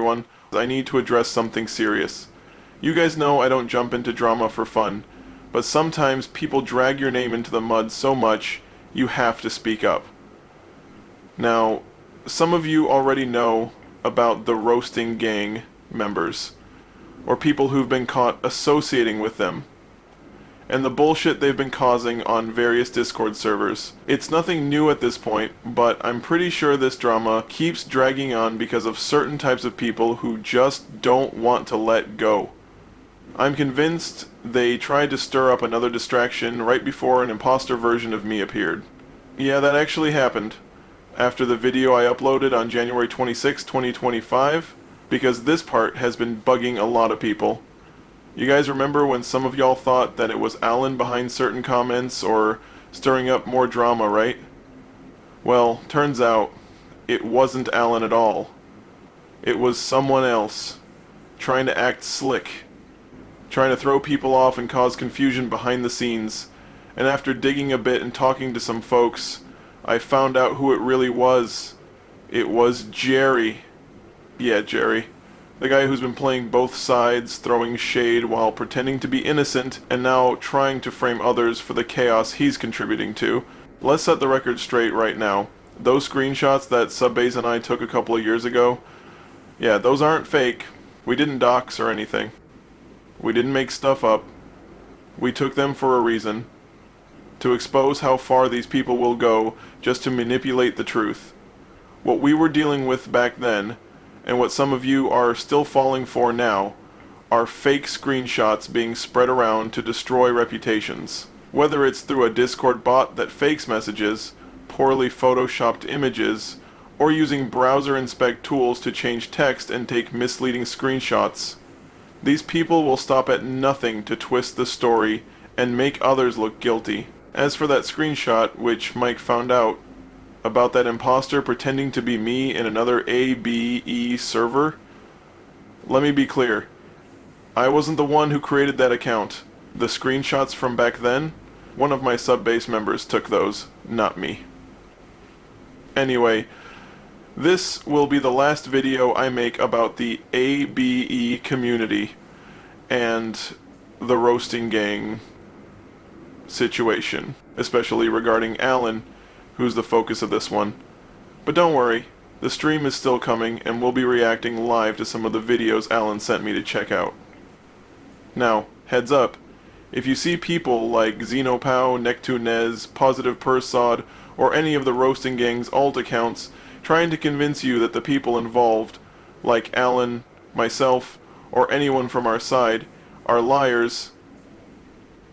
everyone. I need to address something serious. You guys know I don't jump into drama for fun, but sometimes people drag your name into the mud so much, you have to speak up. Now, some of you already know about the roasting gang members, or people who've been caught associating with them, and the bullshit they've been causing on various Discord servers. It's nothing new at this point, but I'm pretty sure this drama keeps dragging on because of certain types of people who just don't want to let go. I'm convinced they tried to stir up another distraction right before an imposter version of me appeared. Yeah, that actually happened after the video I uploaded on January 26, 2025, because this part has been bugging a lot of people. You guys remember when some of y'all thought that it was Alan behind certain comments or stirring up more drama, right? Well, turns out it wasn't Alan at all. It was someone else, trying to act slick, trying to throw people off and cause confusion behind the scenes. And after digging a bit and talking to some folks, I found out who it really was. It was Jerry. Yeah, Jerry. The guy who's been playing both sides, throwing shade while pretending to be innocent, and now trying to frame others for the chaos he's contributing to. Let's set the record straight right now. Those screenshots that Subbase and I took a couple of years ago, yeah, those aren't fake. We didn't dox or anything. We didn't make stuff up. We took them for a reason. To expose how far these people will go just to manipulate the truth. What we were dealing with back then, and what some of you are still falling for now, are fake screenshots being spread around to destroy reputations. Whether it's through a Discord bot that fakes messages, poorly photoshopped images, or using browser inspect tools to change text and take misleading screenshots, these people will stop at nothing to twist the story and make others look guilty. As for that screenshot, which Mike found out, about that imposter pretending to be me in another ABE server, let me be clear. I wasn't the one who created that account. The screenshots from back then, one of my Subbase members took those, not me. Anyway, this will be the last video I make about the ABE community and the roasting gang situation, especially regarding Alan, who's the focus of this one. But don't worry, the stream is still coming and we'll be reacting live to some of the videos Alan sent me to check out. Now, heads up, if you see people like Xenopow, Nectunez, Positive Persod, or any of the roasting gang's alt accounts trying to convince you that the people involved, like Alan, myself, or anyone from our side, are liars,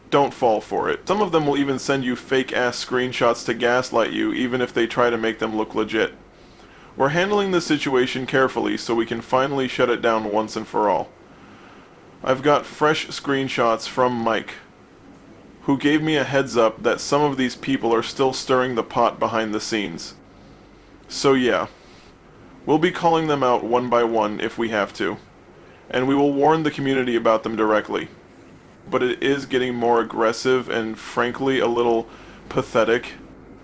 don't fall for it. Some of them will even send you fake-ass screenshots to gaslight you, even if they try to make them look legit. We're handling this situation carefully so we can finally shut it down once and for all. I've got fresh screenshots from Mike, who gave me a heads up that some of these people are still stirring the pot behind the scenes. So yeah, we'll be calling them out one by one if we have to, and we will warn the community about them directly. But it is getting more aggressive and frankly a little pathetic.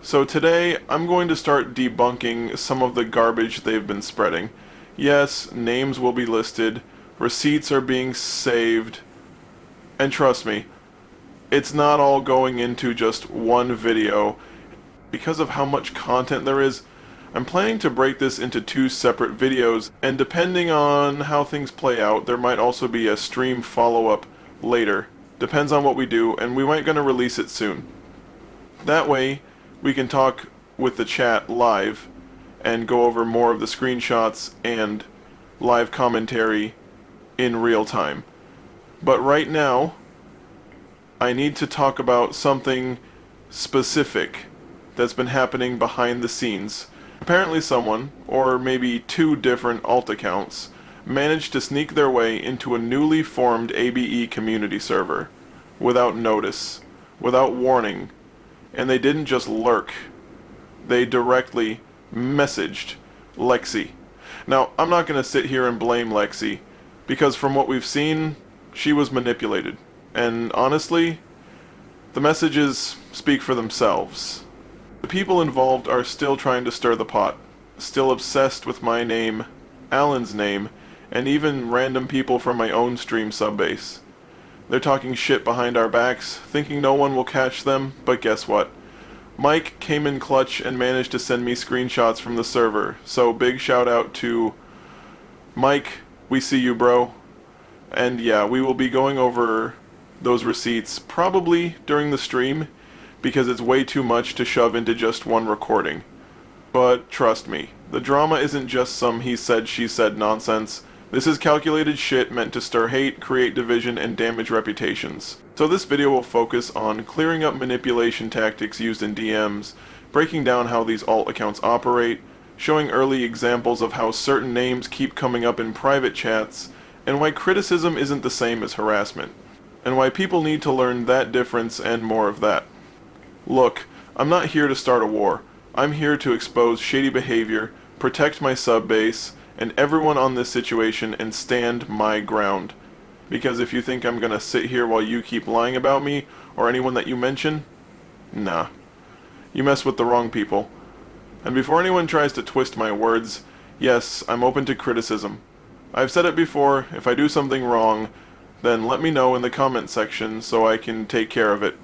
So today I'm going to start debunking some of the garbage they've been spreading. Yes, names will be listed, receipts are being saved, and trust me, it's not all going into just one video. Because of how much content there is, I'm planning to break this into 2 separate videos, and depending on how things play out, there might also be a stream follow-up later. Depends on what we do, and we might gonna release it soon. That way, we can talk with the chat live and go over more of the screenshots and live commentary in real time. But right now, I need to talk about something specific that's been happening behind the scenes. Apparently someone, or maybe 2 different alt accounts, managed to sneak their way into a newly formed ABE community server, without notice, without warning, and they didn't just lurk, they directly messaged Lexi. Now, I'm not going to sit here and blame Lexi, because from what we've seen, she was manipulated, and honestly, the messages speak for themselves. The people involved are still trying to stir the pot, still obsessed with my name, Alan's name, and even random people from my own stream subbase. They're talking shit behind our backs, thinking no one will catch them, but guess what? Mike came in clutch and managed to send me screenshots from the server, so big shout out to Mike, we see you, bro. And yeah, we will be going over those receipts probably during the stream, because it's way too much to shove into just one recording. But trust me, the drama isn't just some he said, she said nonsense. This is calculated shit meant to stir hate, create division, and damage reputations. So this video will focus on clearing up manipulation tactics used in DMs, breaking down how these alt accounts operate, showing early examples of how certain names keep coming up in private chats, and why criticism isn't the same as harassment, and why people need to learn that difference and more of that. Look, I'm not here to start a war. I'm here to expose shady behavior, protect my subbase, and everyone on this situation, and stand my ground. Because if you think I'm gonna sit here while you keep lying about me, or anyone that you mention, nah. You mess with the wrong people. And before anyone tries to twist my words, yes, I'm open to criticism. I've said it before, if I do something wrong, then let me know in the comment section so I can take care of it.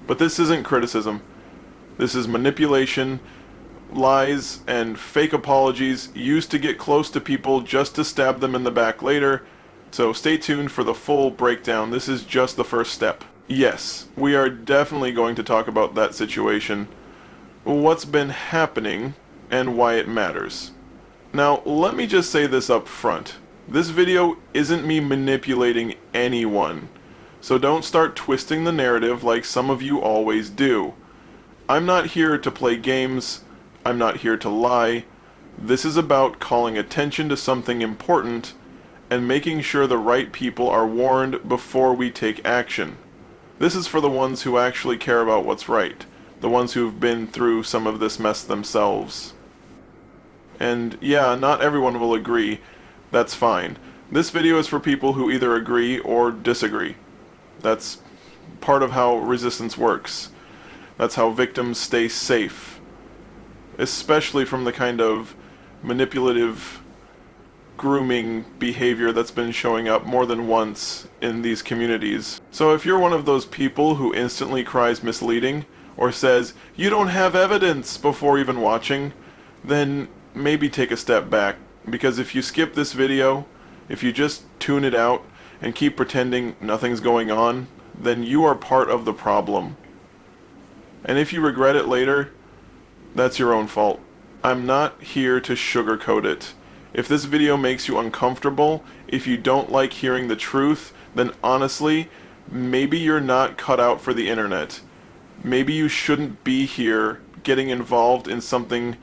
But this isn't criticism. This is manipulation, lies, and fake apologies used to get close to people just to stab them in the back later. So stay tuned for the full breakdown. This is just the first step. Yes, we are definitely going to talk about that situation, what's been happening, and why it matters. Now, let me just say this up front. This video isn't me manipulating anyone, so don't start twisting the narrative like some of you always do. I'm not here to play games. I'm not here to lie. This is about calling attention to something important and making sure the right people are warned before we take action. This is for the ones who actually care about what's right, the ones who've been through some of this mess themselves. And yeah, not everyone will agree. That's fine. This video is for people who either agree or disagree. That's part of how resistance works. That's how victims stay safe, especially from the kind of manipulative, grooming behavior that's been showing up more than once in these communities. So if you're one of those people who instantly cries misleading, or says, you don't have evidence before even watching, then maybe take a step back, because if you skip this video, if you just tune it out and keep pretending nothing's going on, then you are part of the problem. And if you regret it later, that's your own fault. I'm not here to sugarcoat it. If this video makes you uncomfortable, if you don't like hearing the truth, then honestly, maybe you're not cut out for the internet. Maybe you shouldn't be here getting involved in something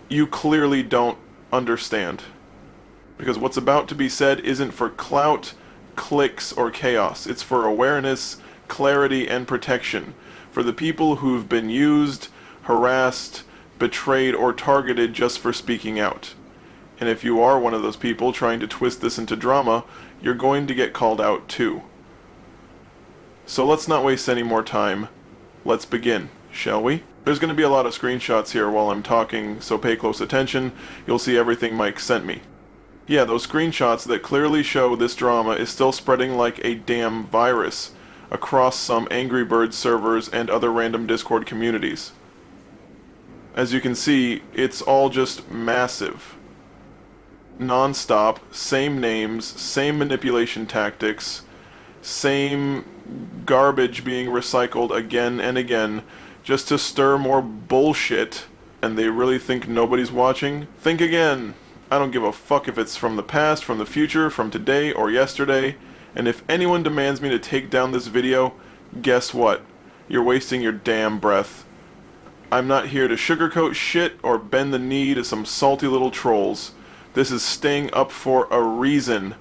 you clearly don't understand. Because what's about to be said isn't for clout, clicks, or chaos. It's for awareness, clarity, and protection. For the people who've been used, harassed, betrayed, or targeted just for speaking out. And if you are one of those people trying to twist this into drama, you're going to get called out too. So let's not waste any more time. Let's begin, shall we? There's going to be a lot of screenshots here while I'm talking, so pay close attention. You'll see everything Mike sent me. Yeah, those screenshots that clearly show this drama is still spreading like a damn virus across some Angry Birds servers and other random Discord communities. As you can see, it's all just massive. Non-stop, same names, same manipulation tactics, same garbage being recycled again and again just to stir more bullshit, and they really think nobody's watching? Think again. I don't give a fuck if it's from the past, from the future, from today, or yesterday. And if anyone demands me to take down this video, guess what? You're wasting your damn breath. I'm not here to sugarcoat shit or bend the knee to some salty little trolls. This is staying up for a reason.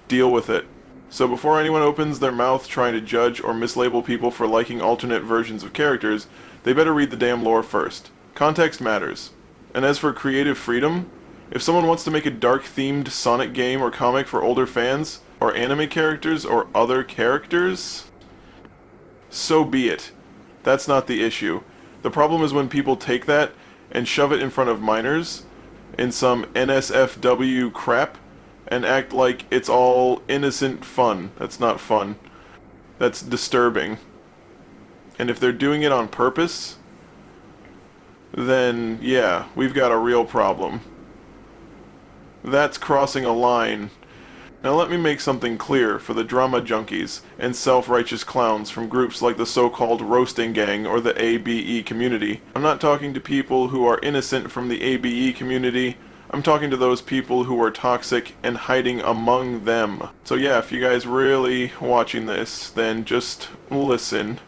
Deal with it. So before anyone opens their mouth trying to judge or mislabel people for liking alternate versions of characters, they better read the damn lore first. Context matters. And as for creative freedom, if someone wants to make a dark-themed Sonic game or comic for older fans, or anime characters, or other characters, so be it. That's not the issue. The problem is when people take that and shove it in front of minors, in some NSFW crap and act like it's all innocent fun. That's not fun. That's disturbing. And if they're doing it on purpose, then yeah, we've got a real problem. That's crossing a line. Now let me make something clear for the drama junkies and self-righteous clowns from groups like the so-called roasting gang or the ABE community. I'm not talking to people who are innocent from the ABE community. I'm talking to those people who are toxic and hiding among them. So yeah, if you guys really watching this, then just listen.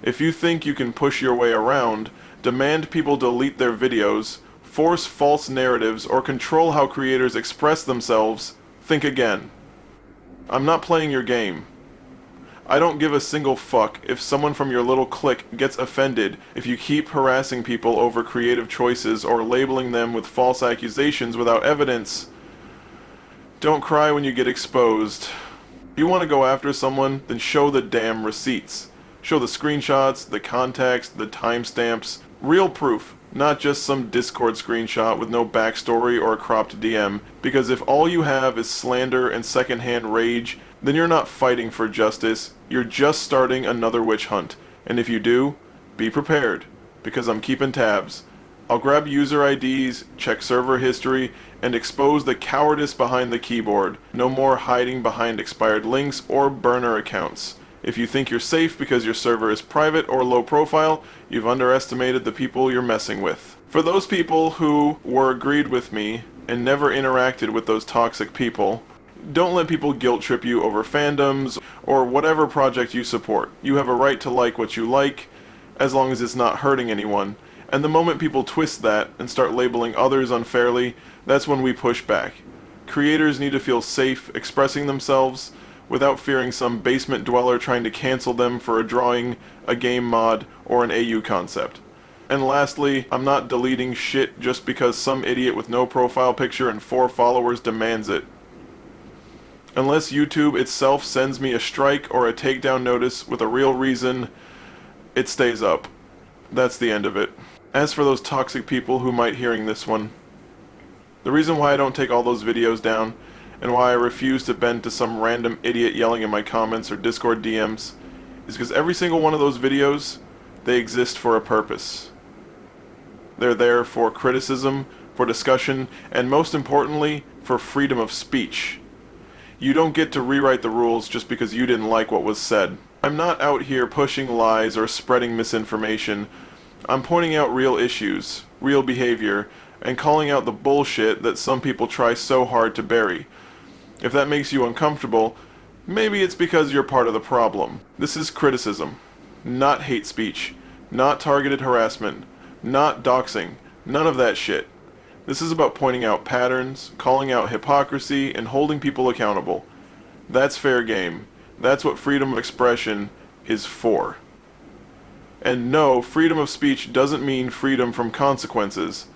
If you think you can push your way around, demand people delete their videos, force false narratives, or control how creators express themselves, think again. I'm not playing your game. I don't give a single fuck if someone from your little clique gets offended if you keep harassing people over creative choices or labeling them with false accusations without evidence. Don't cry when you get exposed. If you want to go after someone, then show the damn receipts. Show the screenshots, the context, the timestamps. Real proof, not just some Discord screenshot with no backstory or a cropped DM. Because if all you have is slander and secondhand rage, then you're not fighting for justice, you're just starting another witch hunt. And if you do, be prepared, because I'm keeping tabs. I'll grab user IDs, check server history, and expose the cowardice behind the keyboard. No more hiding behind expired links or burner accounts. If you think you're safe because your server is private or low profile, you've underestimated the people you're messing with. For those people who were agreed with me and never interacted with those toxic people, don't let people guilt trip you over fandoms or whatever project you support. You have a right to like what you like, as long as it's not hurting anyone. And the moment people twist that and start labeling others unfairly, that's when we push back. Creators need to feel safe expressing themselves without fearing some basement dweller trying to cancel them for a drawing, a game mod, or an AU concept. And lastly, I'm not deleting shit just because some idiot with no profile picture and 4 followers demands it. Unless YouTube itself sends me a strike or a takedown notice with a real reason, it stays up. That's the end of it. As for those toxic people who might hearing this one, the reason why I don't take all those videos down and why I refuse to bend to some random idiot yelling in my comments or Discord DMs is because every single one of those videos, they exist for a purpose. They're there for criticism, for discussion, and most importantly, for freedom of speech. You don't get to rewrite the rules just because you didn't like what was said. I'm not out here pushing lies or spreading misinformation. I'm pointing out real issues, real behavior, and calling out the bullshit that some people try so hard to bury. If that makes you uncomfortable, maybe it's because you're part of the problem. This is criticism, not hate speech, not targeted harassment, not doxing, none of that shit. This is about pointing out patterns, calling out hypocrisy, and holding people accountable. That's fair game. That's what freedom of expression is for. And no, freedom of speech doesn't mean freedom from consequences,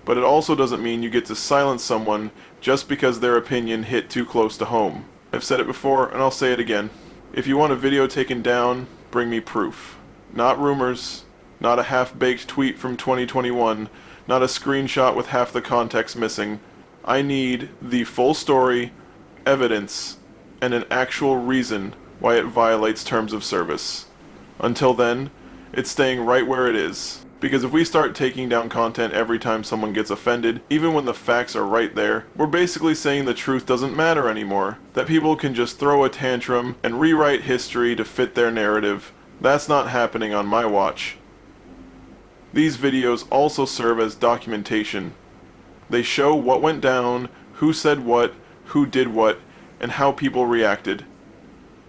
but it also doesn't mean you get to silence someone just because their opinion hit too close to home. I've said it before, and I'll say it again. If you want a video taken down, bring me proof. Not rumors, not a half-baked tweet from 2021, not a screenshot with half the context missing. I need the full story, evidence, and an actual reason why it violates terms of service. Until then, it's staying right where it is. Because if we start taking down content every time someone gets offended, even when the facts are right there, we're basically saying the truth doesn't matter anymore. That people can just throw a tantrum and rewrite history to fit their narrative. That's not happening on my watch. These videos also serve as documentation. They show what went down, who said what, who did what, and how people reacted.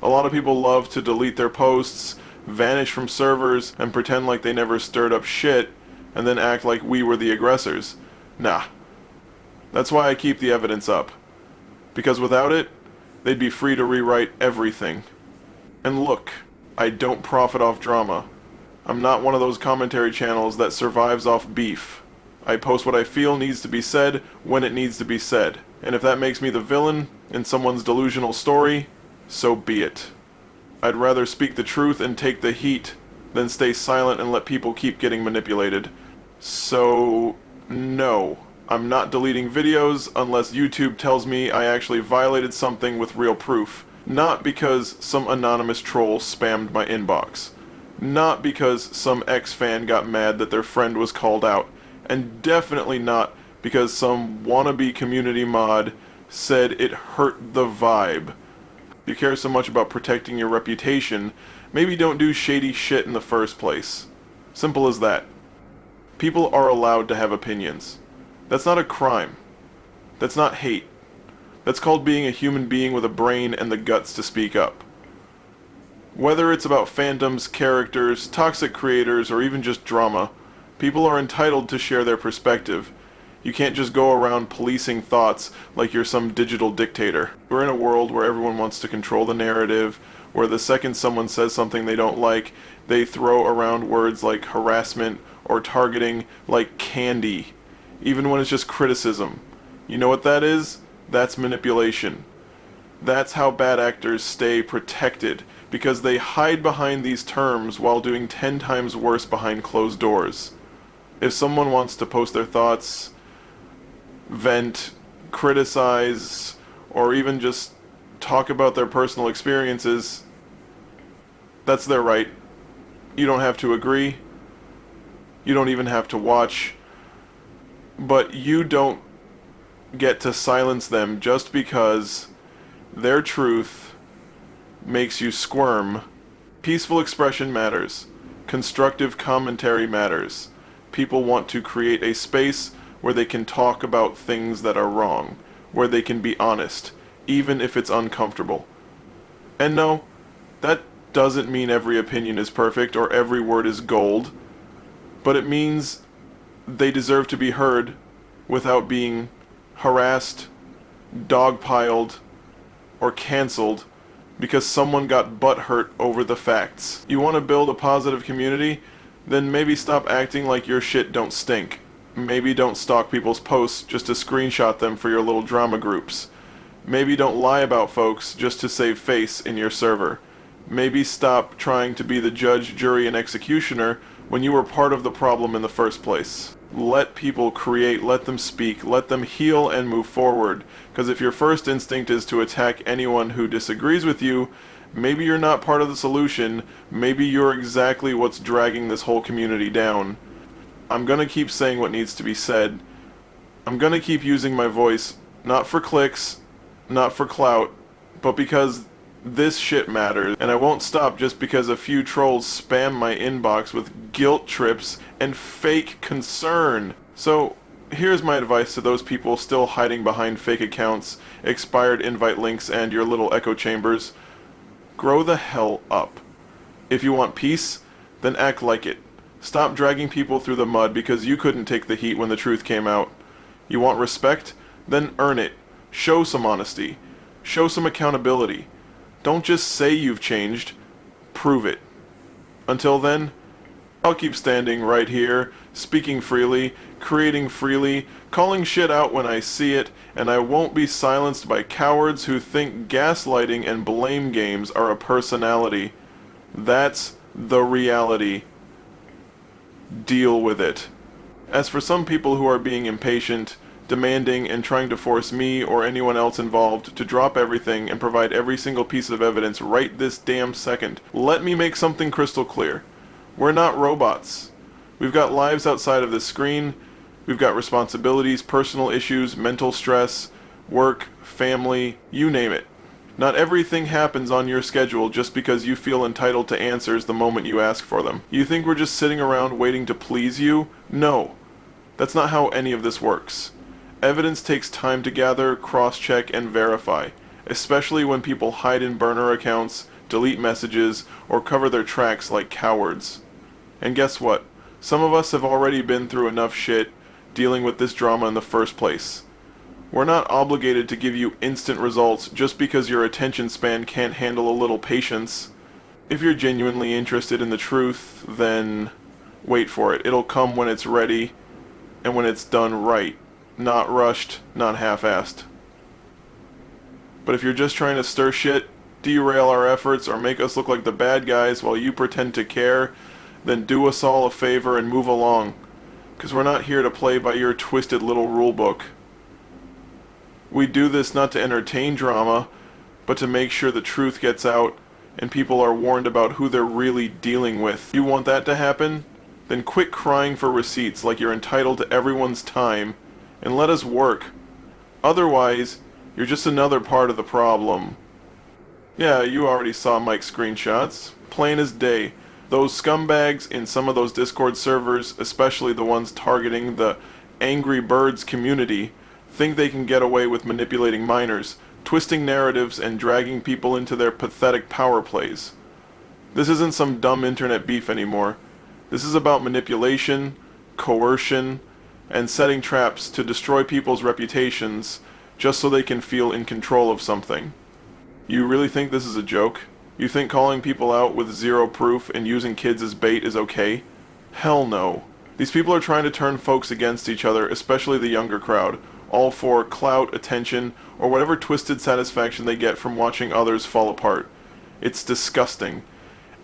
A lot of people love to delete their posts, vanish from servers, and pretend like they never stirred up shit, and then act like we were the aggressors. Nah. That's why I keep the evidence up. Because without it, they'd be free to rewrite everything. And look, I don't profit off drama. I'm not one of those commentary channels that survives off beef. I post what I feel needs to be said when it needs to be said. And if that makes me the villain in someone's delusional story, so be it. I'd rather speak the truth and take the heat than stay silent and let people keep getting manipulated. So, no, I'm not deleting videos unless YouTube tells me I actually violated something with real proof. Not because some anonymous troll spammed my inbox. Not because some ex-fan got mad that their friend was called out. And definitely not because some wannabe community mod said it hurt the vibe. If you care so much about protecting your reputation, maybe don't do shady shit in the first place. Simple as that. People are allowed to have opinions. That's not a crime. That's not hate. That's called being a human being with a brain and the guts to speak up. Whether it's about fandoms, characters, toxic creators, or even just drama, people are entitled to share their perspective. You can't just go around policing thoughts like you're some digital dictator. We're in a world where everyone wants to control the narrative, where the second someone says something they don't like, they throw around words like harassment or targeting like candy, even when it's just criticism. You know what that is? That's manipulation. That's how bad actors stay protected, because they hide behind these terms while doing 10 times worse behind closed doors. If someone wants to post their thoughts, vent, criticize, or even just talk about their personal experiences, that's their right. You don't have to agree. You don't even have to watch. But you don't get to silence them just because their truth makes you squirm. Peaceful expression matters. Constructive commentary matters. People want to create a space where they can talk about things that are wrong, where they can be honest, even if it's uncomfortable. And no, that doesn't mean every opinion is perfect or every word is gold, but it means they deserve to be heard without being harassed, dogpiled, or canceled because someone got butthurt over the facts. You want to build a positive community? Then maybe stop acting like your shit don't stink. Maybe don't stalk people's posts just to screenshot them for your little drama groups. Maybe don't lie about folks just to save face in your server. Maybe stop trying to be the judge, jury, and executioner when you were part of the problem in the first place. Let people create, let them speak, let them heal and move forward. Because if your first instinct is to attack anyone who disagrees with you, maybe you're not part of the solution, maybe you're exactly what's dragging this whole community down. I'm gonna keep saying what needs to be said. I'm gonna keep using my voice, not for clicks, not for clout, but because this shit matters, and I won't stop just because a few trolls spam my inbox with guilt trips and fake concern. So, here's my advice to those people still hiding behind fake accounts, expired invite links, and your little echo chambers. Grow the hell up. If you want peace, then act like it. Stop dragging people through the mud because you couldn't take the heat when the truth came out. You want respect? Then earn it. Show some honesty. Show some accountability. Don't just say you've changed. Prove it. Until then, I'll keep standing right here, speaking freely, creating freely, calling shit out when I see it, and I won't be silenced by cowards who think gaslighting and blame games are a personality. That's the reality. Deal with it. As for some people who are being impatient, demanding, and trying to force me or anyone else involved to drop everything and provide every single piece of evidence right this damn second, let me make something crystal clear. We're not robots. We've got lives outside of this screen. We've got responsibilities, personal issues, mental stress, work, family, you name it. Not everything happens on your schedule just because you feel entitled to answers the moment you ask for them. You think we're just sitting around waiting to please you? No. That's not how any of this works. Evidence takes time to gather, cross-check, and verify, especially when people hide in burner accounts, delete messages, or cover their tracks like cowards. And guess what? Some of us have already been through enough shit dealing with this drama in the first place. We're not obligated to give you instant results just because your attention span can't handle a little patience. If you're genuinely interested in the truth, then wait for it. It'll come when it's ready and when it's done right. Not rushed, not half-assed. But if you're just trying to stir shit, derail our efforts, or make us look like the bad guys while you pretend to care, then do us all a favor and move along. because we're not here to play by your twisted little rule book. We do this not to entertain drama, but to make sure the truth gets out and people are warned about who they're really dealing with. You want that to happen? Then quit crying for receipts like you're entitled to everyone's time and let us work. Otherwise, you're just another part of the problem. Yeah, you already saw Mike's screenshots. Plain as day. Those scumbags in some of those Discord servers, especially the ones targeting the Angry Birds community, think they can get away with manipulating minors, twisting narratives, and dragging people into their pathetic power plays. This isn't some dumb internet beef anymore. This is about manipulation, coercion, and setting traps to destroy people's reputations just so they can feel in control of something. You really think this is a joke? You think calling people out with zero proof and using kids as bait is okay? Hell no. These people are trying to turn folks against each other, especially the younger crowd, all for clout, attention, or whatever twisted satisfaction they get from watching others fall apart. It's disgusting.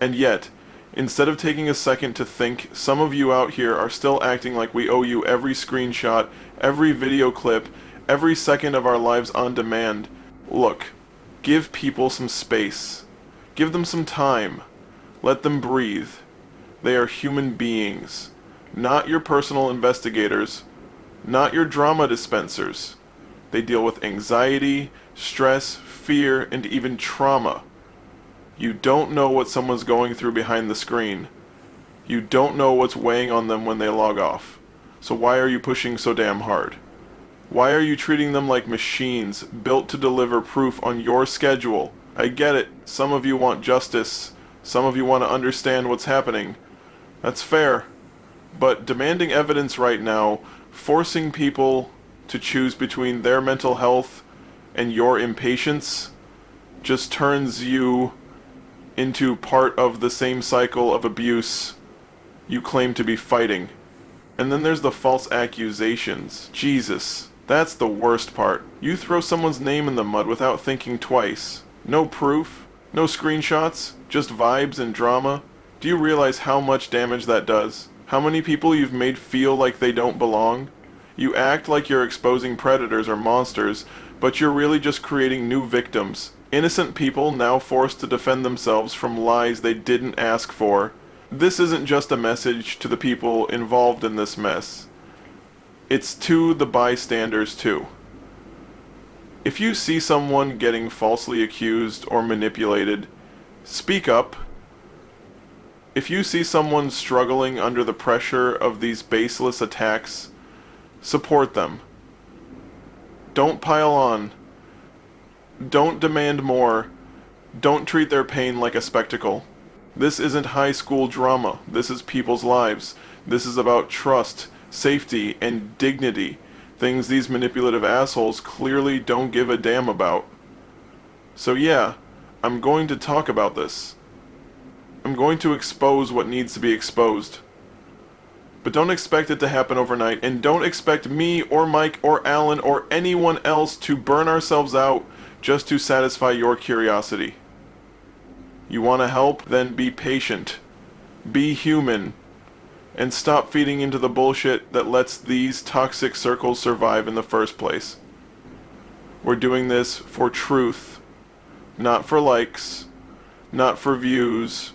And yet, instead of taking a second to think, some of you out here are still acting like we owe you every screenshot, every video clip, every second of our lives on demand. Look, give people some space. Give them some time. Let them breathe. They are human beings, not your personal investigators, not your drama dispensers. They deal with anxiety, stress, fear, and even trauma. You don't know what someone's going through behind the screen. You don't know what's weighing on them when they log off. So why are you pushing so damn hard? Why are you treating them like machines built to deliver proof on your schedule? I get it. Some of you want justice. Some of you want to understand what's happening. That's fair. But demanding evidence right now, forcing people to choose between their mental health and your impatience, just turns you into part of the same cycle of abuse you claim to be fighting. And then there's the false accusations. Jesus, that's the worst part. You throw someone's name in the mud without thinking twice. No proof, no screenshots, just vibes and drama. Do you realize how much damage that does? How many people you've made feel like they don't belong? You act like you're exposing predators or monsters, but you're really just creating new victims. Innocent people now forced to defend themselves from lies they didn't ask for. This isn't just a message to the people involved in this mess. It's to the bystanders too. If you see someone getting falsely accused or manipulated, speak up. If you see someone struggling under the pressure of these baseless attacks, support them. Don't pile on. Don't demand more. Don't treat their pain like a spectacle. This isn't high school drama. This is people's lives. This is about trust, safety, and dignity. Things these manipulative assholes clearly don't give a damn about. So yeah, I'm going to talk about this. I'm going to expose what needs to be exposed. But don't expect it to happen overnight, and don't expect me or Mike or Alan or anyone else to burn ourselves out just to satisfy your curiosity. You want to help? Then be patient. Be human. And stop feeding into the bullshit that lets these toxic circles survive in the first place. We're doing this for truth, not for likes, not for views,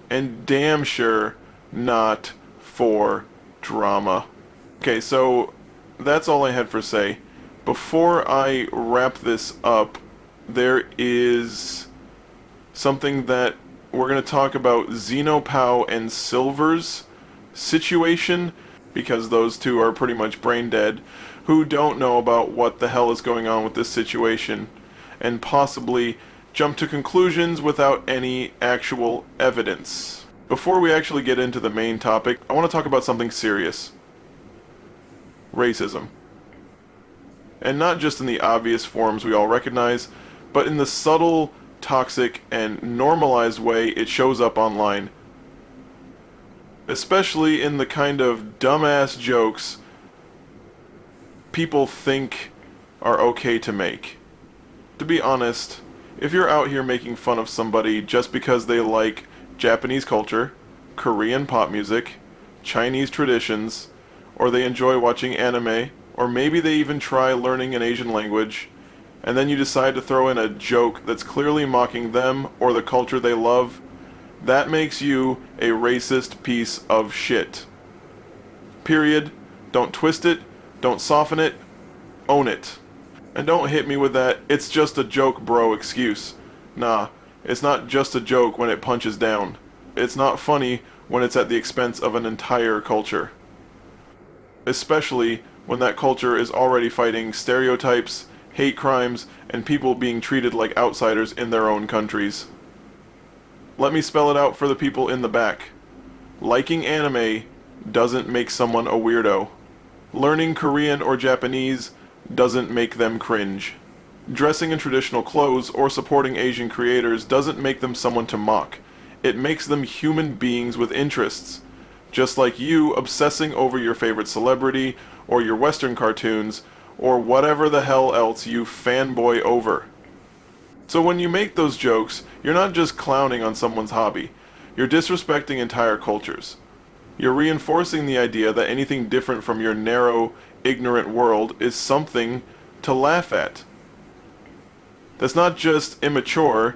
and damn sure not for drama. Okay, so that's all I had for say. Before I wrap this up, there is something that we're going to talk about Xenopow and Silver's situation, because those two are pretty much brain dead, who don't know about what the hell is going on with this situation, and possibly jump to conclusions without any actual evidence. Before we actually get into the main topic, I want to talk about something serious. Racism. And not just in the obvious forms we all recognize, but in the subtle, toxic, and normalized way it shows up online. Especially in the kind of dumbass jokes people think are okay to make. To be honest, if you're out here making fun of somebody just because they like Japanese culture, Korean pop music, Chinese traditions, or they enjoy watching anime, or maybe they even try learning an Asian language, and then you decide to throw in a joke that's clearly mocking them or the culture they love, that makes you a racist piece of shit. Period. Don't twist it, don't soften it, own it. And don't hit me with that "it's just a joke, bro" excuse. Nah, it's not just a joke when it punches down. It's not funny when it's at the expense of an entire culture. Especially when that culture is already fighting stereotypes, hate crimes, and people being treated like outsiders in their own countries. Let me spell it out for the people in the back. Liking anime doesn't make someone a weirdo. Learning Korean or Japanese doesn't make them cringe. Dressing in traditional clothes or supporting Asian creators doesn't make them someone to mock. It makes them human beings with interests. Just like you obsessing over your favorite celebrity, or your Western cartoons, or whatever the hell else you fanboy over. So when you make those jokes, you're not just clowning on someone's hobby. You're disrespecting entire cultures. You're reinforcing the idea that anything different from your narrow, ignorant world is something to laugh at. That's not just immature,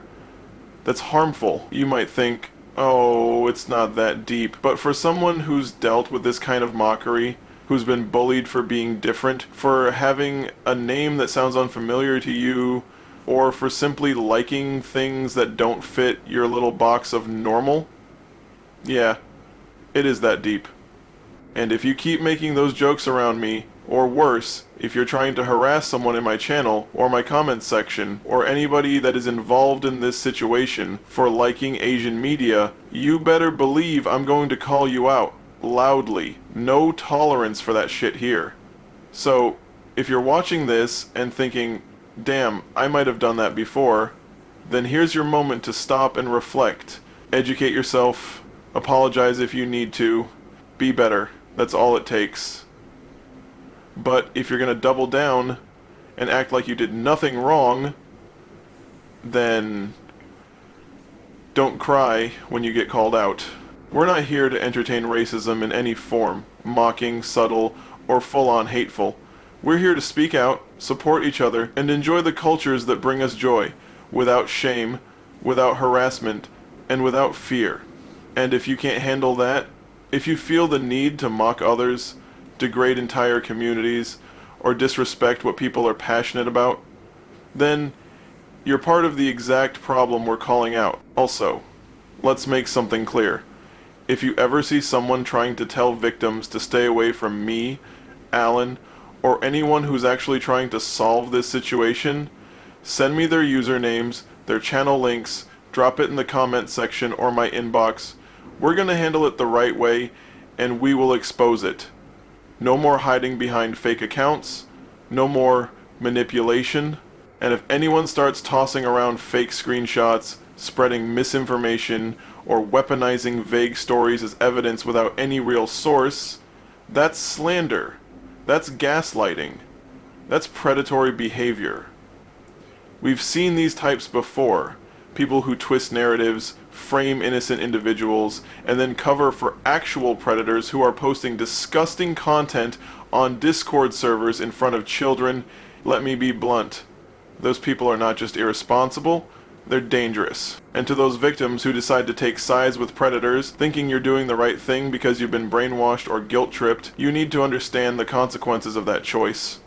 that's harmful. You might think, oh, it's not that deep. But for someone who's dealt with this kind of mockery, who's been bullied for being different, for having a name that sounds unfamiliar to you, or for simply liking things that don't fit your little box of normal, yeah, it is that deep. And if you keep making those jokes around me, or worse, if you're trying to harass someone in my channel, or my comments section, or anybody that is involved in this situation for liking Asian media, you better believe I'm going to call you out, loudly. No tolerance for that shit here. So, if you're watching this and thinking, damn, I might have done that before, then here's your moment to stop and reflect. Educate yourself, apologize if you need to, be better. That's all it takes. But if you're going to double down and act like you did nothing wrong, then don't cry when you get called out. We're not here to entertain racism in any form, mocking, subtle, or full-on hateful. We're here to speak out, support each other, and enjoy the cultures that bring us joy, without shame, without harassment, and without fear. And if you can't handle that, if you feel the need to mock others, degrade entire communities, or disrespect what people are passionate about, then you're part of the exact problem we're calling out. Also, let's make something clear. If you ever see someone trying to tell victims to stay away from me, Alan, or anyone who's actually trying to solve this situation, send me their usernames, their channel links, drop it in the comment section or my inbox. We're gonna handle it the right way, and we will expose it. No more hiding behind fake accounts, no more manipulation, and if anyone starts tossing around fake screenshots, spreading misinformation, or weaponizing vague stories as evidence without any real source, that's slander. That's gaslighting. That's predatory behavior. We've seen these types before. People who twist narratives, frame innocent individuals, and then cover for actual predators who are posting disgusting content on Discord servers in front of children. Let me be blunt. Those people are not just irresponsible, they're dangerous. And to those victims who decide to take sides with predators, thinking you're doing the right thing because you've been brainwashed or guilt-tripped, you need to understand the consequences of that choice.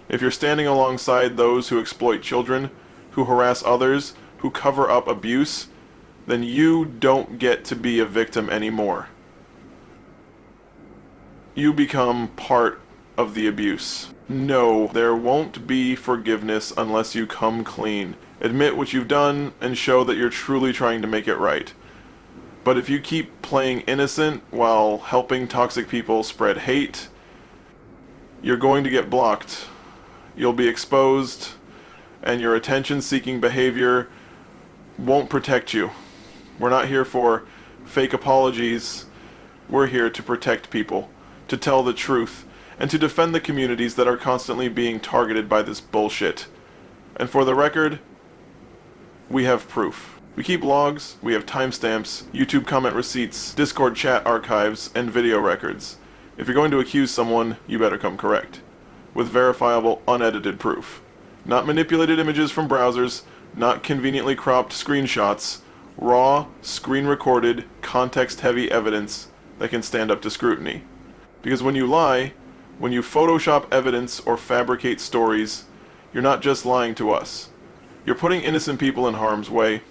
If you're standing alongside those who exploit children, who harass others, who cover up abuse, then you don't get to be a victim anymore. You become part of the abuse. No, there won't be forgiveness unless you come clean. Admit what you've done and show that you're truly trying to make it right. But if you keep playing innocent while helping toxic people spread hate, you're going to get blocked. You'll be exposed, and your attention-seeking behavior won't protect you. We're not here for fake apologies. We're here to protect people, to tell the truth, and to defend the communities that are constantly being targeted by this bullshit. And for the record, we have proof. We keep logs, we have timestamps, YouTube comment receipts, Discord chat archives, and video records. If you're going to accuse someone, you better come correct, with verifiable, unedited proof. Not manipulated images from browsers, not conveniently cropped screenshots, raw, screen-recorded, context-heavy evidence that can stand up to scrutiny. Because when you lie, when you Photoshop evidence or fabricate stories, you're not just lying to us. You're putting innocent people in harm's way.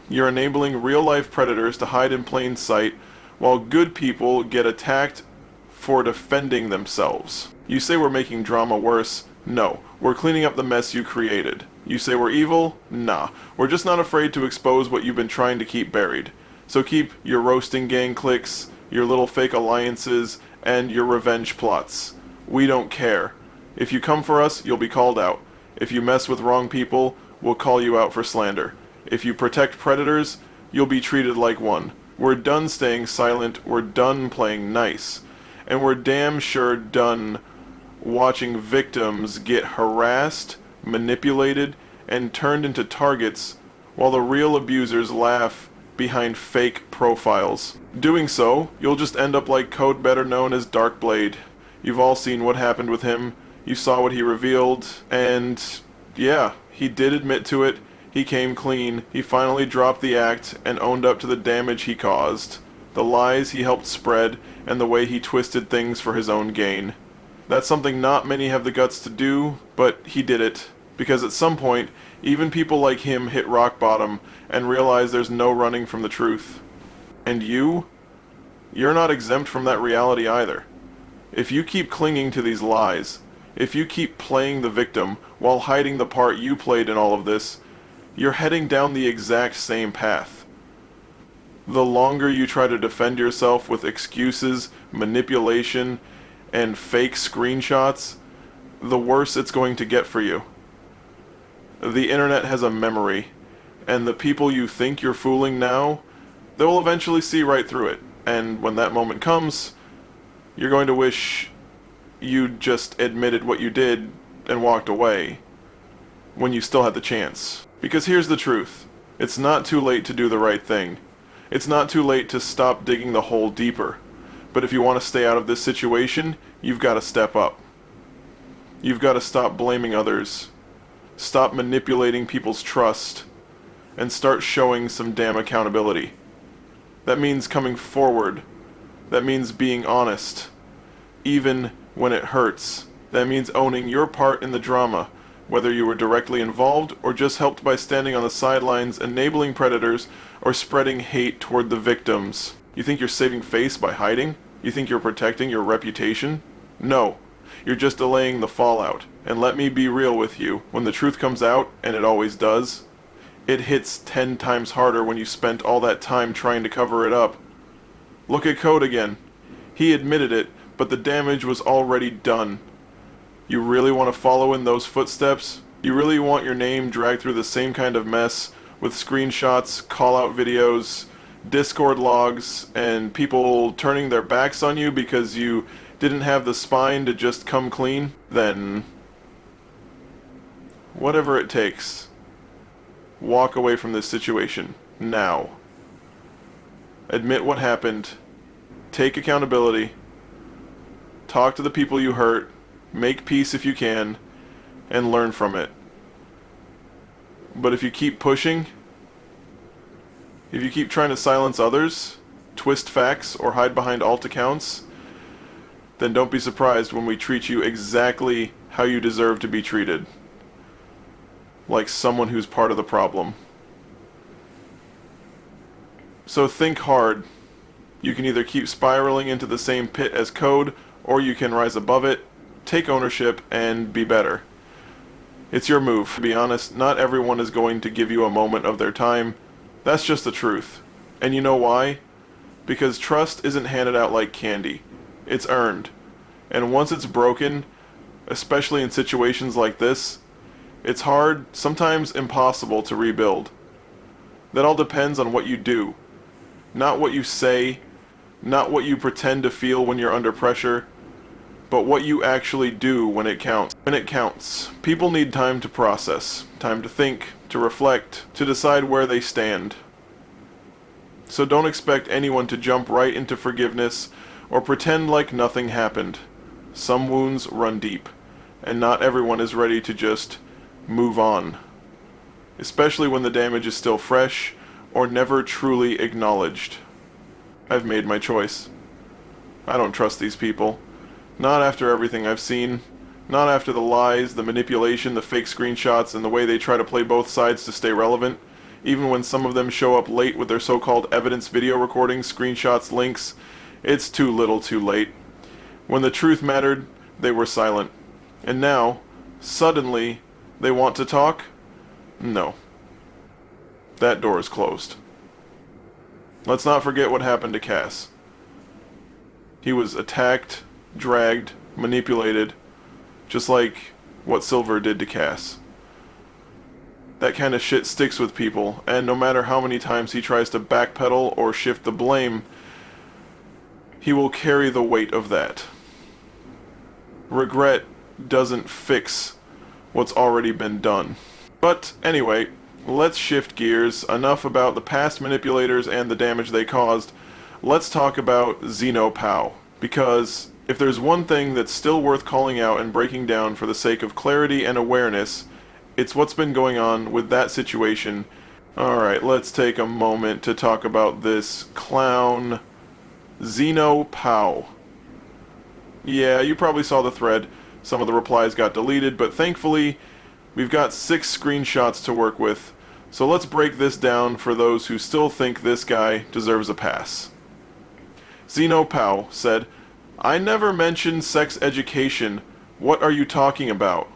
You're enabling real-life predators to hide in plain sight, while good people get attacked for defending themselves. You say we're making drama worse. No, we're cleaning up the mess you created. You say we're evil? Nah, we're just not afraid to expose what you've been trying to keep buried. So keep your roasting gang cliques, your little fake alliances, and your revenge plots. We don't care. If you come for us, you'll be called out. If you mess with wrong people, we'll call you out for slander. If you protect predators, you'll be treated like one. We're done staying silent, we're done playing nice. And we're damn sure done watching victims get harassed, manipulated, and turned into targets while the real abusers laugh behind fake profiles. Doing so, you'll just end up like Code better known as Darkblade. You've all seen what happened with him, you saw what he revealed, and yeah, he did admit to it, he came clean, he finally dropped the act and owned up to the damage he caused, the lies he helped spread, and the way he twisted things for his own gain. That's something not many have the guts to do, but he did it. Because at some point, even people like him hit rock bottom and realize there's no running from the truth. And you're not exempt from that reality either. If you keep clinging to these lies, if you keep playing the victim while hiding the part you played in all of this, you're heading down the exact same path. The longer you try to defend yourself with excuses, manipulation, and fake screenshots, the worse it's going to get for you. The internet has a memory, and the people you think you're fooling now, they'll eventually see right through it, and when that moment comes, you're going to wish you'd just admitted what you did and walked away when you still had the chance. Because here's the truth, it's not too late to do the right thing. It's not too late to stop digging the hole deeper. But if you want to stay out of this situation, you've got to step up. You've got to stop blaming others. Stop manipulating people's trust. And start showing some damn accountability. That means coming forward. That means being honest. Even when it hurts. That means owning your part in the drama, whether you were directly involved or just helped by standing on the sidelines enabling predators or spreading hate toward the victims. You think you're saving face by hiding? You think you're protecting your reputation? No. You're just delaying the fallout. And let me be real with you, when the truth comes out, and it always does, it hits 10 times harder when you spent all that time trying to cover it up. Look at Code again. He admitted it, but the damage was already done. You really want to follow in those footsteps? You really want your name dragged through the same kind of mess with screenshots, call-out videos, Discord logs, and people turning their backs on you because you didn't have the spine to just come clean? Then whatever it takes, walk away from this situation now. Admit what happened, take accountability, talk to the people you hurt, make peace if you can, and learn from it. But if you keep pushing, if you keep trying to silence others, twist facts, or hide behind alt accounts, then don't be surprised when we treat you exactly how you deserve to be treated. Like someone who's part of the problem. So think hard. You can either keep spiraling into the same pit as Code, or you can rise above it, take ownership, and be better. It's your move. To be honest, not everyone is going to give you a moment of their time. That's just the truth. And you know why? Because trust isn't handed out like candy. It's earned. And once it's broken, especially in situations like this, it's hard, sometimes impossible to rebuild. That all depends on what you do. Not what you say, not what you pretend to feel when you're under pressure, but what you actually do when it counts. When it counts. People need time to process, time to think, to reflect, to decide where they stand. So don't expect anyone to jump right into forgiveness or pretend like nothing happened. Some wounds run deep, and not everyone is ready to just move on, especially when the damage is still fresh or never truly acknowledged. I've made my choice. I don't trust these people. Not after everything I've seen. Not after the lies, the manipulation, the fake screenshots, and the way they try to play both sides to stay relevant. Even when some of them show up late with their so-called evidence video recordings, screenshots, links, it's too little too late. When the truth mattered, they were silent. And now, suddenly, they want to talk? No. That door is closed. Let's not forget what happened to Cass. He was attacked, dragged, manipulated, just like what Silver did to Cass. That kind of shit sticks with people, and no matter how many times he tries to backpedal or shift the blame, he will carry the weight of that. Regret doesn't fix what's already been done. But anyway, let's shift gears. Enough about the past manipulators and the damage they caused. Let's talk about Xenopow. Because if there's one thing that's still worth calling out and breaking down for the sake of clarity and awareness, it's what's been going on with that situation. Alright, let's take a moment to talk about this clown, Xenopow. Yeah, you probably saw the thread. Some of the replies got deleted, but thankfully, we've got 6 screenshots to work with. So let's break this down for those who still think this guy deserves a pass. Xenopow said, "I never mentioned sex education. What are you talking about?"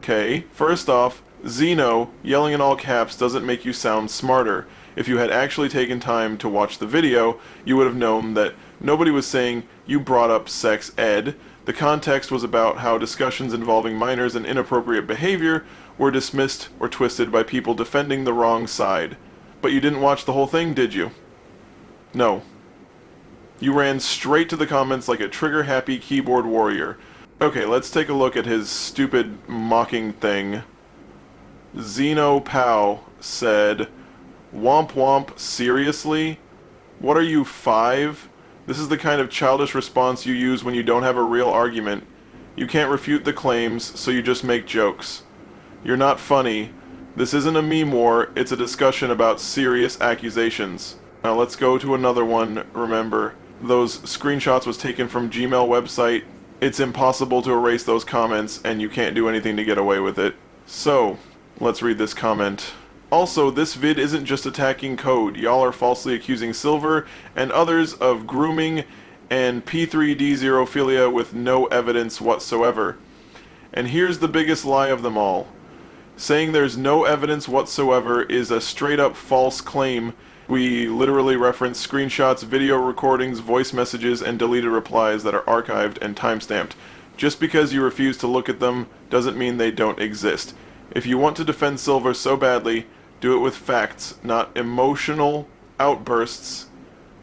Okay, first off, Xeno, yelling in all caps, doesn't make you sound smarter. If you had actually taken time to watch the video, you would have known that nobody was saying you brought up sex ed. The context was about how discussions involving minors and inappropriate behavior were dismissed or twisted by people defending the wrong side. But you didn't watch the whole thing, did you? No. You ran straight to the comments like a trigger-happy keyboard warrior. Okay, let's take a look at his stupid mocking thing. Xenopow said, "Womp womp, seriously? What are you, 5? This is the kind of childish response you use when you don't have a real argument. You can't refute the claims, so you just make jokes. You're not funny. This isn't a meme war, it's a discussion about serious accusations." Now let's go to another one, remember. Those screenshots was taken from Gmail website. It's impossible to erase those comments, and you can't do anything to get away with it. So, let's read this comment. "Also, this vid isn't just attacking code. Y'all are falsely accusing Silver and others of grooming and P3D0philia with no evidence whatsoever. And here's the biggest lie of them all. Saying there's no evidence whatsoever is a straight-up false claim. We literally reference screenshots, video recordings, voice messages, and deleted replies that are archived and timestamped. Just because you refuse to look at them doesn't mean they don't exist. If you want to defend Silver so badly, do it with facts, not emotional outbursts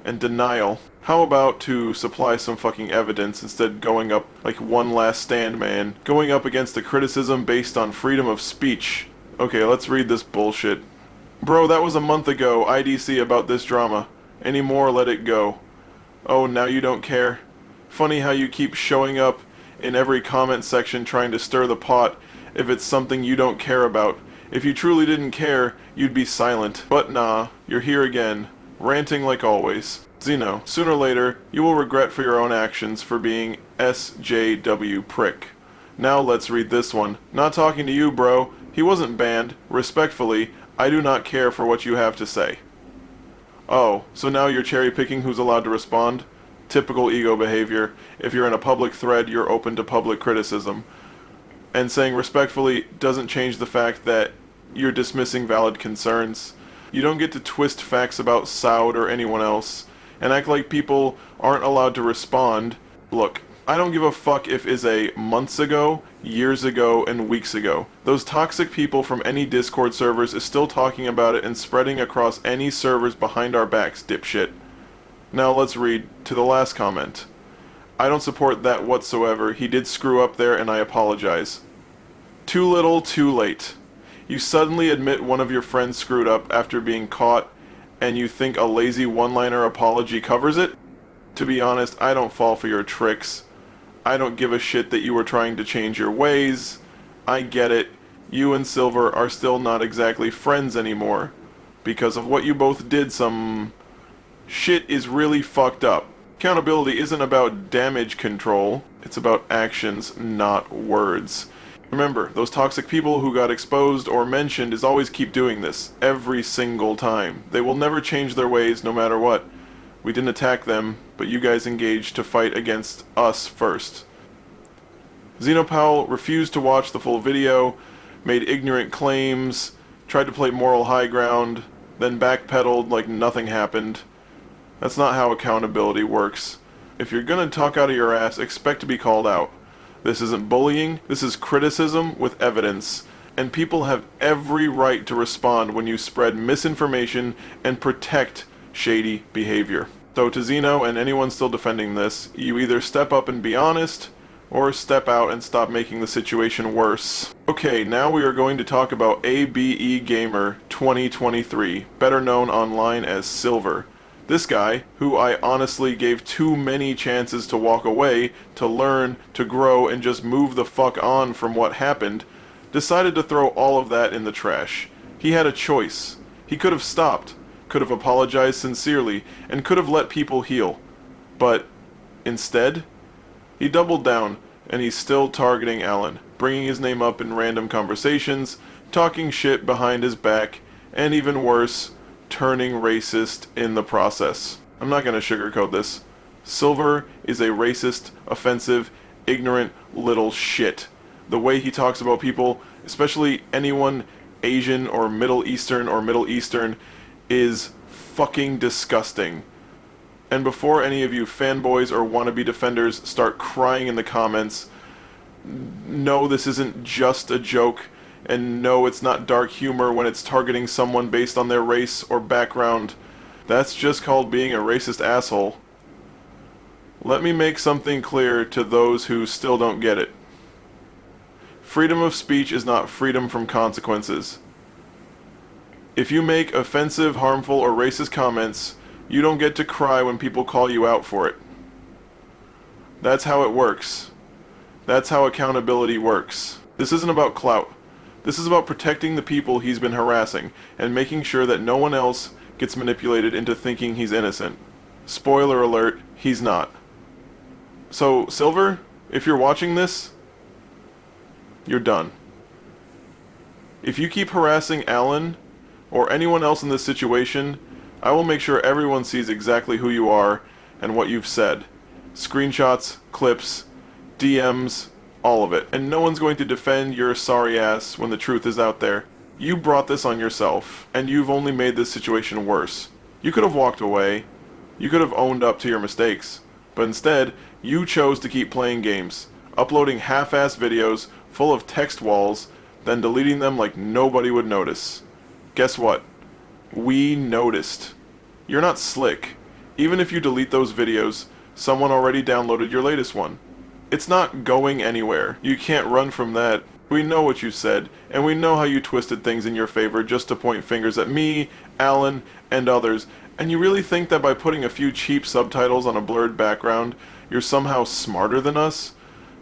and denial. How about to supply some fucking evidence instead going up like one last stand, man? Going up against the criticism based on freedom of speech." Okay, let's read this bullshit. "Bro, that was a month ago, IDC about this drama. Any more, let it go. Oh, now you don't care? Funny how you keep showing up in every comment section trying to stir the pot if it's something you don't care about. If you truly didn't care, you'd be silent. But nah, you're here again, ranting like always. Xeno, sooner or later, you will regret for your own actions for being SJW prick. Now let's read this one. Not talking to you, bro. He wasn't banned. Respectfully, I do not care for what you have to say." Oh, so now you're cherry-picking who's allowed to respond? Typical ego behavior. If you're in a public thread, you're open to public criticism. And saying respectfully doesn't change the fact that you're dismissing valid concerns. You don't get to twist facts about Saud or anyone else, and act like people aren't allowed to respond. Look, I don't give a fuck if it's a months ago, years ago, and weeks ago. Those toxic people from any Discord servers is still talking about it and spreading across any servers behind our backs, dipshit. Now let's read to the last comment. "I don't support that whatsoever. He did screw up there and I apologize." Too little, too late. You suddenly admit one of your friends screwed up after being caught, and you think a lazy one-liner apology covers it? To be honest, I don't fall for your tricks. I don't give a shit that you were trying to change your ways. I get it. You and Silver are still not exactly friends anymore. Because of what you both did, some shit is really fucked up. Accountability isn't about damage control. It's about actions, not words. Remember, those toxic people who got exposed or mentioned is always keep doing this. Every single time. They will never change their ways no matter what. We didn't attack them, but you guys engaged to fight against us first. Xenopowell refused to watch the full video, made ignorant claims, tried to play moral high ground, then backpedaled like nothing happened. That's not how accountability works. If you're gonna talk out of your ass, expect to be called out. This isn't bullying, this is criticism with evidence. And people have every right to respond when you spread misinformation and protect shady behavior. So to Zeno and anyone still defending this, you either step up and be honest, or step out and stop making the situation worse. Okay, now we are going to talk about ABE Gamer 2023, better known online as Silver. This guy, who I honestly gave too many chances to walk away, to learn, to grow, and just move the fuck on from what happened, decided to throw all of that in the trash. He had a choice. He could have stopped, could have apologized sincerely, and could have let people heal. But instead, he doubled down, and he's still targeting Alan, bringing his name up in random conversations, talking shit behind his back, and even worse, turning racist in the process. I'm not going to sugarcoat this. Silver is a racist, offensive, ignorant little shit. The way he talks about people, especially anyone Asian or Middle Eastern, is fucking disgusting. And before any of you fanboys or wannabe defenders start crying in the comments, no, this isn't just a joke, and no, it's not dark humor when it's targeting someone based on their race or background. That's just called being a racist asshole. Let me make something clear to those who still don't get it. Freedom of speech is not freedom from consequences. If you make offensive, harmful, or racist comments, you don't get to cry when people call you out for it. That's how it works. That's how accountability works. This isn't about clout. This is about protecting the people he's been harassing and making sure that no one else gets manipulated into thinking he's innocent. Spoiler alert, he's not. So, Silver, if you're watching this, you're done. If you keep harassing Alan or anyone else in this situation, I will make sure everyone sees exactly who you are and what you've said. Screenshots, clips, DMs, all of it. And no one's going to defend your sorry ass when the truth is out there. You brought this on yourself, and you've only made this situation worse. You could have walked away. You could have owned up to your mistakes. But instead, you chose to keep playing games, uploading half-ass videos full of text walls, then deleting them like nobody would notice. Guess what? We noticed. You're not slick. Even if you delete those videos, someone already downloaded your latest one. It's not going anywhere. You can't run from that. We know what you said, and we know how you twisted things in your favor just to point fingers at me, Alan, and others. And you really think that by putting a few cheap subtitles on a blurred background, you're somehow smarter than us?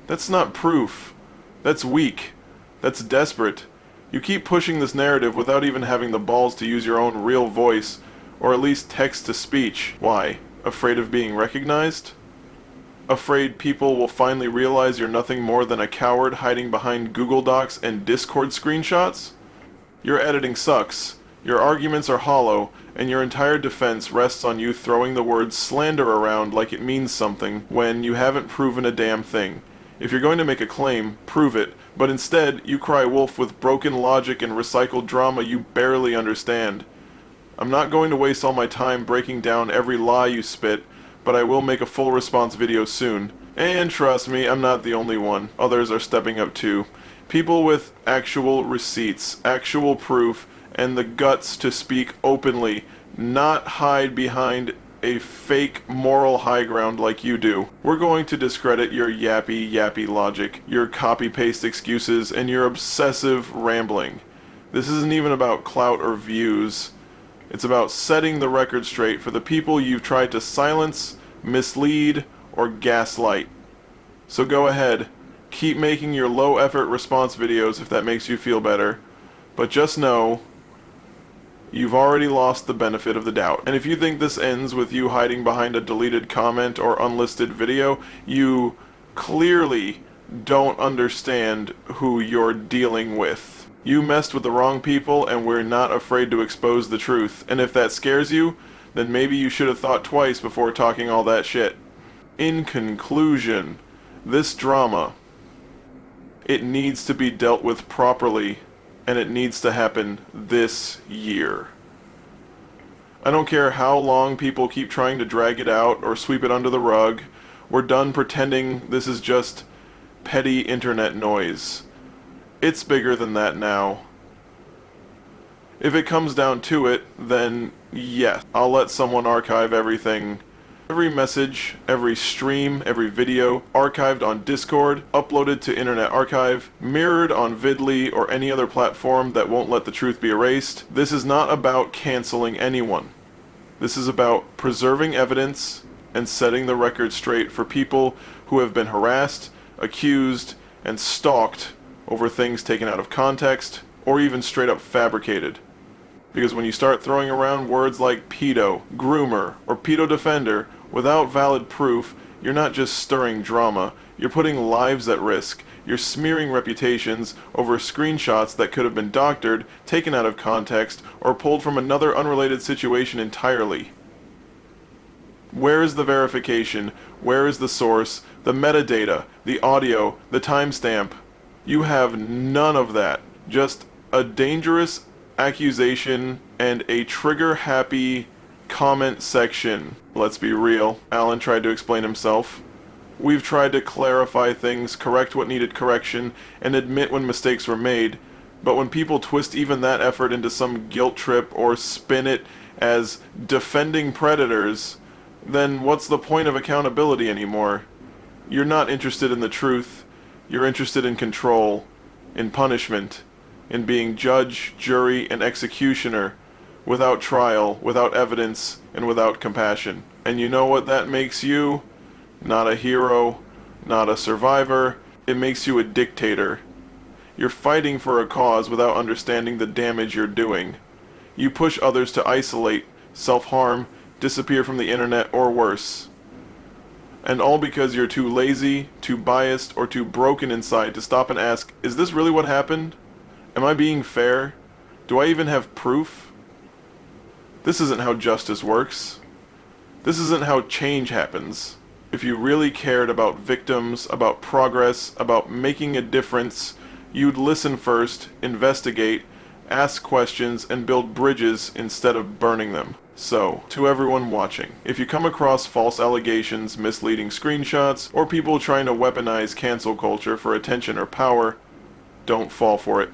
That's not proof. That's weak. That's desperate. You keep pushing this narrative without even having the balls to use your own real voice, or at least text-to-speech. Why? Afraid of being recognized? Afraid people will finally realize you're nothing more than a coward hiding behind Google Docs and Discord screenshots? Your editing sucks, your arguments are hollow, and your entire defense rests on you throwing the word slander around like it means something when you haven't proven a damn thing. If you're going to make a claim, prove it, but instead you cry wolf with broken logic and recycled drama you barely understand. I'm not going to waste all my time breaking down every lie you spit, but I will make a full response video soon. And trust me, I'm not the only one. Others are stepping up too. People with actual receipts, actual proof, and the guts to speak openly, not hide behind a fake moral high ground like you do. We're going to discredit your yappy logic, your copy-paste excuses, and your obsessive rambling. This isn't even about clout or views. It's about setting the record straight for the people you've tried to silence, mislead, or gaslight. So go ahead, keep making your low effort response videos if that makes you feel better, but just know you've already lost the benefit of the doubt. And if you think this ends with you hiding behind a deleted comment or unlisted video, you clearly don't understand who you're dealing with. You messed with the wrong people, and we're not afraid to expose the truth. And if that scares you, then maybe you should have thought twice before talking all that shit. In conclusion, this drama, it needs to be dealt with properly, and it needs to happen this year. I don't care how long people keep trying to drag it out or sweep it under the rug. We're done pretending this is just petty internet noise. It's bigger than that now. If it comes down to it, then yes, I'll let someone archive everything. Every message, every stream, every video, archived on Discord, uploaded to Internet Archive, mirrored on Vidly or any other platform that won't let the truth be erased. This is not about canceling anyone. This is about preserving evidence and setting the record straight for people who have been harassed, accused, and stalked over things taken out of context or even straight up fabricated. Because when you start throwing around words like pedo, groomer, or pedo defender without valid proof, you're not just stirring drama, you're putting lives at risk. You're smearing reputations over screenshots that could have been doctored, taken out of context, or pulled from another unrelated situation entirely. Where is the verification? Where is the source? The metadata, the audio, the timestamp? You have none of that. Just a dangerous accusation and a trigger-happy comment section. Let's be real. Alan tried to explain himself. We've tried to clarify things, correct what needed correction, and admit when mistakes were made, but when people twist even that effort into some guilt trip or spin it as defending predators, then what's the point of accountability anymore? You're not interested in the truth. You're interested in control, in punishment, in being judge, jury, and executioner, without trial, without evidence, and without compassion. And you know what that makes you? Not a hero, not a survivor. It makes you a dictator. You're fighting for a cause without understanding the damage you're doing. You push others to isolate, self-harm, disappear from the internet, or worse. And all because you're too lazy, too biased, or too broken inside to stop and ask, is this really what happened? Am I being fair? Do I even have proof? This isn't how justice works. This isn't how change happens. If you really cared about victims, about progress, about making a difference, you'd listen first, investigate, ask questions, and build bridges instead of burning them. So, to everyone watching, if you come across false allegations, misleading screenshots, or people trying to weaponize cancel culture for attention or power, don't fall for it.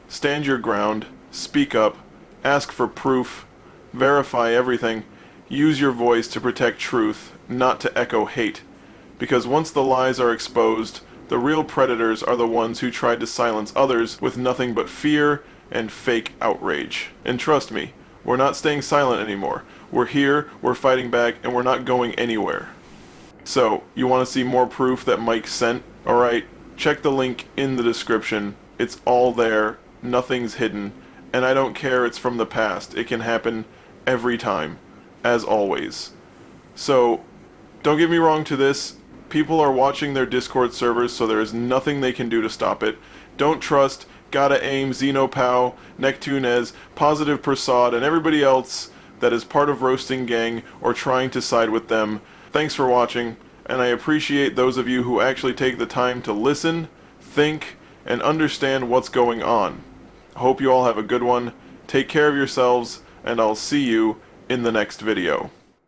Stand your ground, speak up, ask for proof, verify everything, use your voice to protect truth, not to echo hate. Because once the lies are exposed, the real predators are the ones who tried to silence others with nothing but fear and fake outrage. And trust me, we're not staying silent anymore. We're here, we're fighting back, and we're not going anywhere. So, you want to see more proof that Mike sent? Alright, check the link in the description. It's all there, nothing's hidden, and I don't care it's from the past. It can happen every time, as always. So, don't get me wrong to this. People are watching their Discord servers, so there is nothing they can do to stop it. Don't trust Gotta Aim, Xenopow, Nectunez, Positive Prasad, and everybody else that is part of Roasting Gang or trying to side with them. Thanks for watching, and I appreciate those of you who actually take the time to listen, think, and understand what's going on. I hope you all have a good one. Take care of yourselves, and I'll see you in the next video.